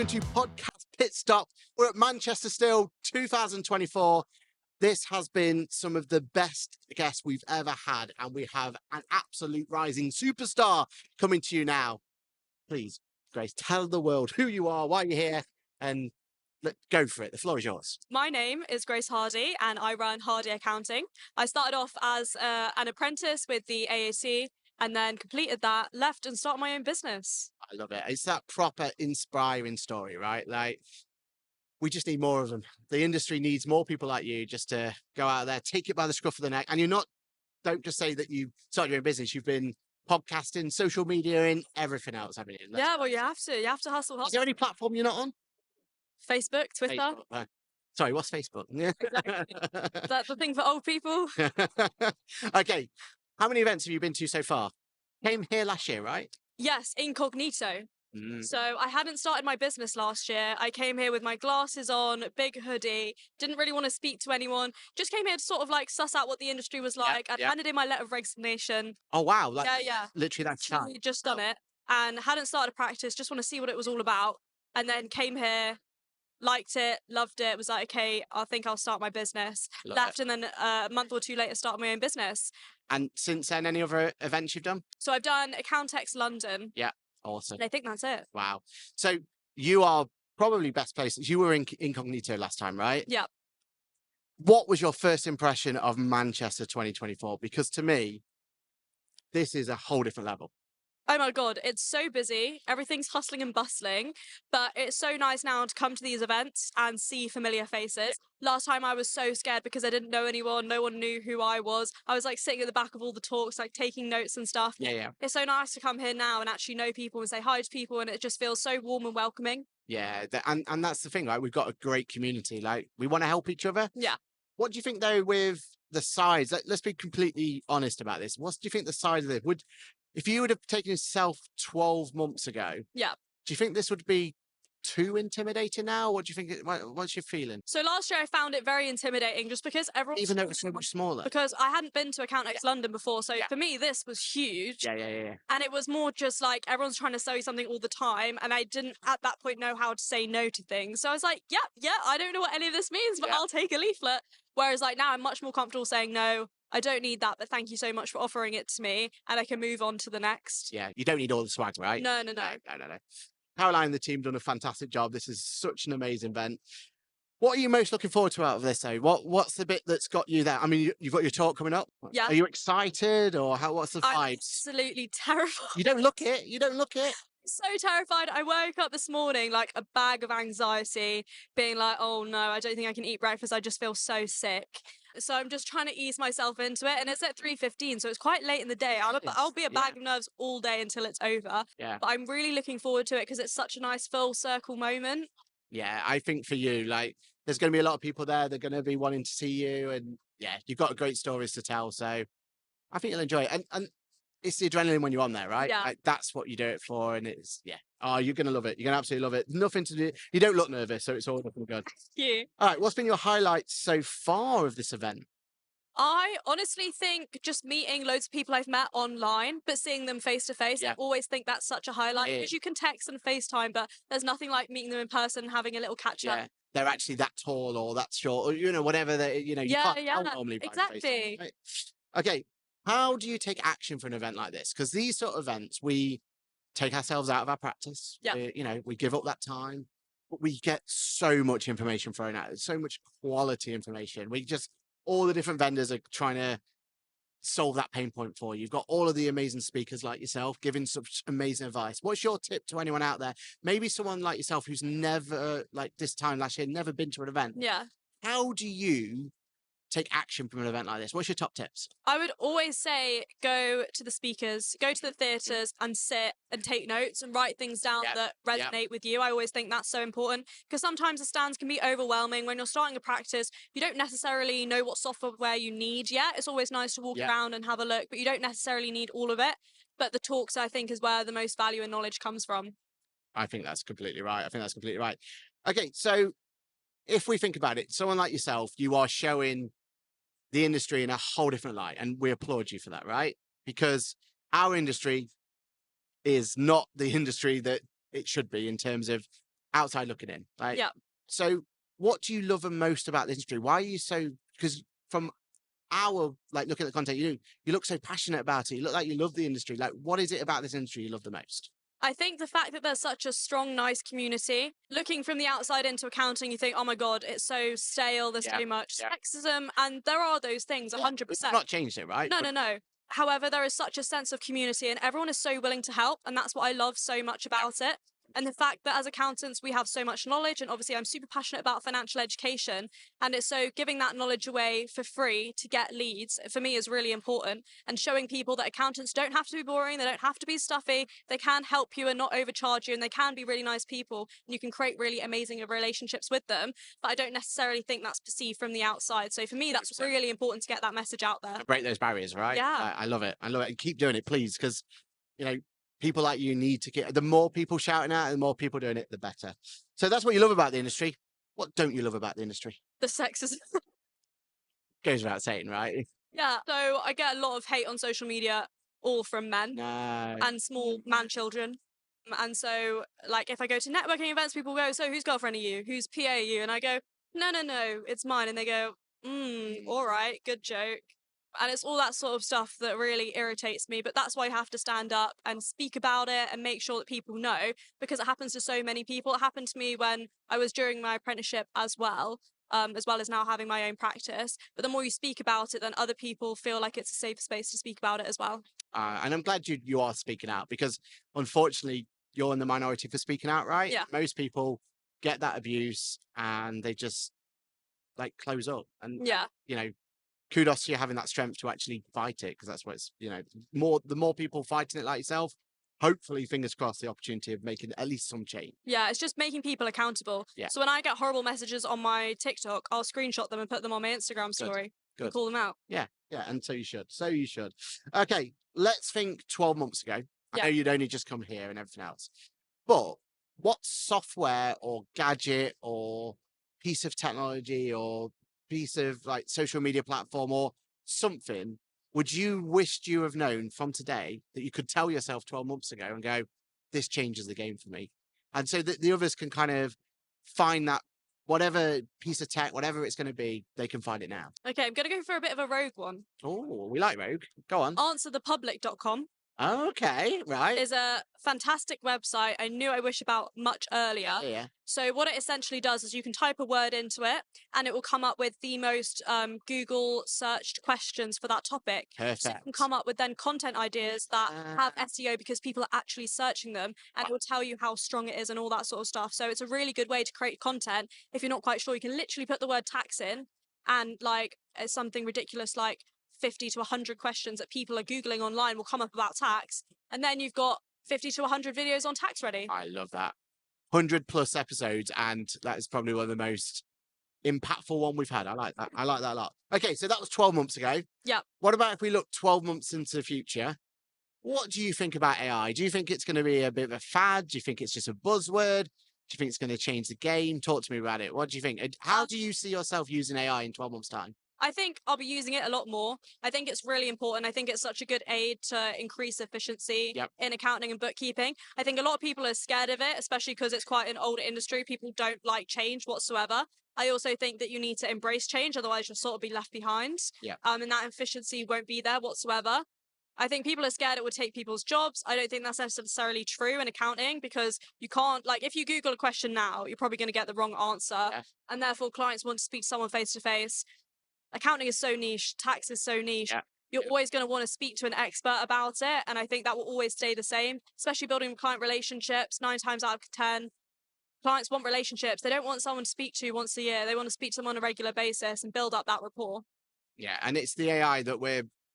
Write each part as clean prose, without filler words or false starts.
welcome to Podcast Pitstop. We're at Manchester still, 2024. This has been some of the best guests we've ever had, and we have an absolute rising superstar coming to you now. Please, Grace, tell the world who you are, why you're here, and go for it. The floor is yours. My name is Grace Hardy and I run Hardy Accounting. I started off as an apprentice with the AAC and then completed that, left and started my own business. I love it. It's that proper inspiring story, right? Like, we just need more of them. The industry needs more people like you just to go out there, take it by the scruff of the neck. And don't just say that you started your own business. You've been podcasting, social media, and everything else, haven't you? Yeah, well, you have to hustle hard. Is there any platform you're not on? Facebook, Twitter. Facebook. Sorry, what's Facebook? Exactly. That's the thing for old people. Okay. How many events have you been to so far? Came here last year, right? Yes, incognito. So I hadn't started my business last year. I came here with my glasses on, big hoodie, didn't really want to speak to anyone. Just came here to sort of like suss out what the industry was like. I'd handed in my letter of resignation. Oh, wow. Like, yeah. Literally that time. Just done it and hadn't started practice, just want to see what it was all about. And then came here, liked it, loved it, was like, okay, I think I'll start my business. Left, and then a month or two later started my own business. And since then, any other events you've done? So I've done Accountex London. Yeah, awesome. And I think that's it. Wow. So you are probably best placed. You were in incognito last time, right? Yeah. What was your first impression of Manchester 2024? Because to me, this is a whole different level. Oh my God, it's so busy. Everything's hustling and bustling, but it's so nice now to come to these events and see familiar faces. Last time I was so scared because I didn't know anyone. No one knew who I was. I was like sitting at the back of all the talks, like taking notes and stuff. Yeah. It's so nice to come here now and actually know people and say hi to people, and it just feels so warm and welcoming. Yeah, and that's the thing, right? We've got a great community. Like, we want to help each other. Yeah. What do you think, though, with the size? Let's be completely honest about this. What do you think the size of it would... If you would have taken yourself 12 months ago, do you think this would be too intimidating now? What do you think? What's your feeling? So last year I found it very intimidating just because everyone... Even though it was so much smaller? Because I hadn't been to Accountex London before, so for me this was huge. Yeah. And it was more just like everyone's trying to sell you something all the time, and I didn't at that point know how to say no to things. So I was like, yeah, I don't know what any of this means, but I'll take a leaflet. Whereas like now I'm much more comfortable saying no. I don't need that, but thank you so much for offering it to me, and I can move on to the next. Yeah, you don't need all the swag, right? No. Caroline and the team done a fantastic job. This is such an amazing event. What are you most looking forward to out of this, though? What's the bit that's got you there? I mean, you've got your talk coming up. Yeah. Are you excited, or what's the vibe? I'm absolutely terrified. You don't look it. So terrified. I woke up this morning like a bag of anxiety, being like, oh no, I don't think I can eat breakfast. I just feel so sick. So I'm just trying to ease myself into it. And it's at 3:15, so it's quite late in the day. I'll be a bag of nerves all day until it's over. Yeah. But I'm really looking forward to it because it's such a nice full circle moment. Yeah, I think for you, like, there's going to be a lot of people there. They're going to be wanting to see you. And yeah, you've got great stories to tell. So I think you'll enjoy it. And it's the adrenaline when you're on there, right? Yeah. Like, that's what you do it for. And it's, oh, you're going to love it. You're going to absolutely love it. Nothing to do. You don't look nervous, so it's all looking good. Thank you. All right. What's been your highlights so far of this event? I honestly think just meeting loads of people I've met online, but seeing them face to face, I always think that's such a highlight because you can text and FaceTime, but there's nothing like meeting them in person and having a little catch up. Yeah, they're actually that tall or that short, or whatever they, you can't tell normally by exactly. FaceTime, right? Okay, how do you take action for an event like this? Because these sort of events, we take ourselves out of our practice. Yeah, we give up that time, but we get so much information thrown out. So much quality information. All the different vendors are trying to solve that pain point for you. You've got all of the amazing speakers like yourself giving such amazing advice. What's your tip to anyone out there? Maybe someone like yourself who's never, like this time last year, never been to an event. Yeah. How do you take action from an event like this? What's your top tips? I would always say go to the speakers, go to the theatres and sit and take notes and write things down that resonate with you. I always think that's so important because sometimes the stands can be overwhelming. When you're starting a practice, you don't necessarily know what software you need yet. It's always nice to walk around and have a look, but you don't necessarily need all of it. But the talks, I think, is where the most value and knowledge comes from. I think that's completely right. Okay, so if we think about it, someone like yourself, you are showing the industry in a whole different light, and we applaud you for that, right? Because our industry is not the industry that it should be in terms of outside looking in. Like, Yeah. so what do you love the most about the industry? Why are you so, because from our, like, looking at the content you look so passionate about it. You look like you love the industry. Like, what is it about this industry you love the most? I think the fact that there's such a strong, nice community. Looking from the outside into accounting, you think, oh my God, it's so stale. There's so much sexism. And there are those things, 100%. We've not changed it, right? No. However, there is such a sense of community and everyone is so willing to help. And that's what I love so much about it. And the fact that as accountants, we have so much knowledge. And obviously, I'm super passionate about financial education. And it's so giving that knowledge away for free to get leads for me is really important. And showing people that accountants don't have to be boring. They don't have to be stuffy. They can help you and not overcharge you. And they can be really nice people. And you can create really amazing relationships with them. But I don't necessarily think that's perceived from the outside. So for me, that's really important to get that message out there. Break those barriers, right? Yeah. I love it. I love it. And keep doing it, please. Because, people like you need to get, the more people shouting out and the more people doing it, the better. So that's what you love about the industry. What don't you love about the industry? The sexism. Goes without saying, right? Yeah. So I get a lot of hate on social media, all from men No. and small man children. And so, like, if I go to networking events, people go, so whose girlfriend are you? Whose PA are you? And I go, no, it's mine. And they go, all right, good joke. And it's all that sort of stuff that really irritates me. But that's why I have to stand up and speak about it and make sure that people know, because it happens to so many people. It happened to me when I was during my apprenticeship as well as now having my own practice. But the more you speak about it, then other people feel like it's a safe space to speak about it as well. And I'm glad you are speaking out, because unfortunately you're in the minority for speaking out, right? Yeah. Most people get that abuse and they just like close up. And yeah, kudos to you having that strength to actually fight it, because that's what it's, the more people fighting it like yourself, hopefully, fingers crossed, the opportunity of making at least some change. Yeah, it's just making people accountable. Yeah. So when I get horrible messages on my TikTok, I'll screenshot them and put them on my Instagram story. Good. And call them out. Yeah, and so you should. Okay, let's think 12 months ago. I know you'd only just come here and everything else, but what software or gadget or piece of technology or piece of like social media platform or something would you wished you have known from today that you could tell yourself 12 months ago and go, this changes the game for me? And so that the others can kind of find that whatever piece of tech, whatever it's going to be, they can find it now. Okay, I'm going to go for a bit of a rogue one. Oh, we like rogue. Go on. Answerthepublic.com. Okay, right. Is a fantastic website I knew I wish about much earlier. Yeah. So what it essentially does is you can type a word into it and it will come up with the most Google searched questions for that topic. Perfect. So you can come up with then content ideas that have SEO because people are actually searching them, and it will tell you how strong it is and all that sort of stuff. So it's a really good way to create content. If you're not quite sure, you can literally put the word tax in and like something ridiculous like 50 to 100 questions that people are Googling online will come up about tax. And then you've got 50 to 100 videos on tax ready. I love that. 100+ episodes, and that is probably one of the most impactful one we've had. I like that. I like that a lot. Okay, so that was 12 months ago. Yeah. What about if we look 12 months into the future? What do you think about AI? Do you think it's going to be a bit of a fad? Do you think it's just a buzzword? Do you think it's going to change the game? Talk to me about it. What do you think? How do you see yourself using AI in 12 months' time? I think I'll be using it a lot more. I think it's really important. I think it's such a good aid to increase efficiency in accounting and bookkeeping. I think a lot of people are scared of it, especially because it's quite an older industry. People don't like change whatsoever. I also think that you need to embrace change, otherwise you'll sort of be left behind. And that efficiency won't be there whatsoever. I think people are scared it would take people's jobs. I don't think that's necessarily true in accounting, because you can't, like, if you Google a question now, you're probably going to get the wrong answer. And therefore clients want to speak to someone face to face. Accounting is so niche, tax is so niche. You're always going to want to speak to an expert about it. And I think that will always stay the same, especially building client relationships. 9 times out of 10, clients want relationships. They don't want someone to speak to once a year. They want to speak to them on a regular basis and build up that rapport. Yeah, and it's the AI that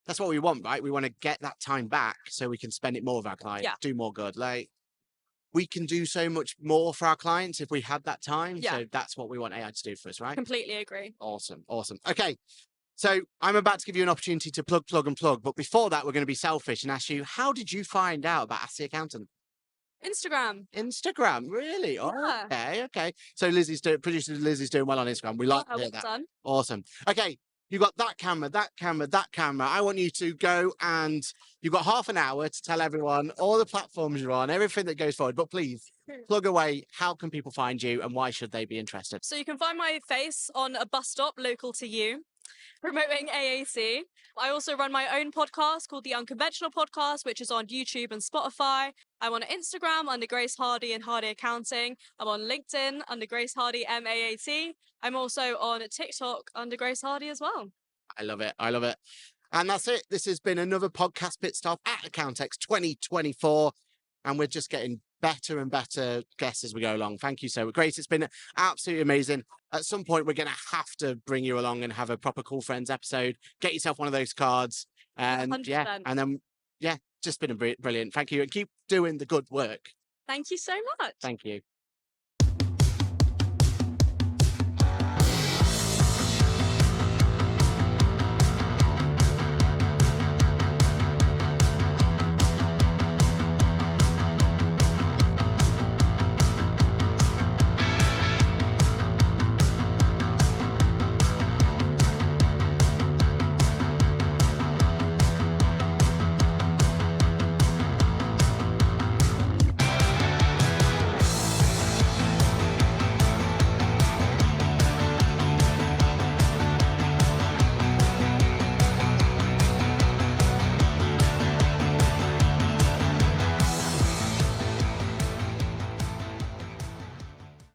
that's what we want, right? We want to get that time back so we can spend it more with our clients, do more good. Like, we can do so much more for our clients if we had that time. So that's what we want AI to do for us, right? Completely agree. Awesome. Okay. So I'm about to give you an opportunity to plug. But before that, we're going to be selfish and ask you, how did you find out about Ask the Accountant? Instagram, really? Yeah. Oh, okay. So producer Lizzie's doing well on Instagram. We like to hear that. Done. Awesome. Okay. you've got that camera, that camera, that camera. I want you to go and you've got half an hour to tell everyone all the platforms you're on, everything that goes forward. But please plug away. How can people find you and why should they be interested? So you can find my face on a bus stop local to you, promoting AAC. I also run my own podcast called The Unconventional Podcast, which is on YouTube and Spotify. I'm on Instagram under Grace Hardy and Hardy Accounting. I'm on LinkedIn under Grace Hardy MAAT. I'm also on TikTok under Grace Hardy as well. I love it. I love it. And that's it. This has been another podcast pit stop at Accountex 2024. And we're just getting better and better guests as we go along. Thank you so much. Grace, it's been absolutely amazing. At some point, we're going to have to bring you along and have a proper Cool Friends episode. Get yourself one of those cards. And 100%. and then, just been brilliant. Thank you. And keep doing the good work. Thank you so much. Thank you.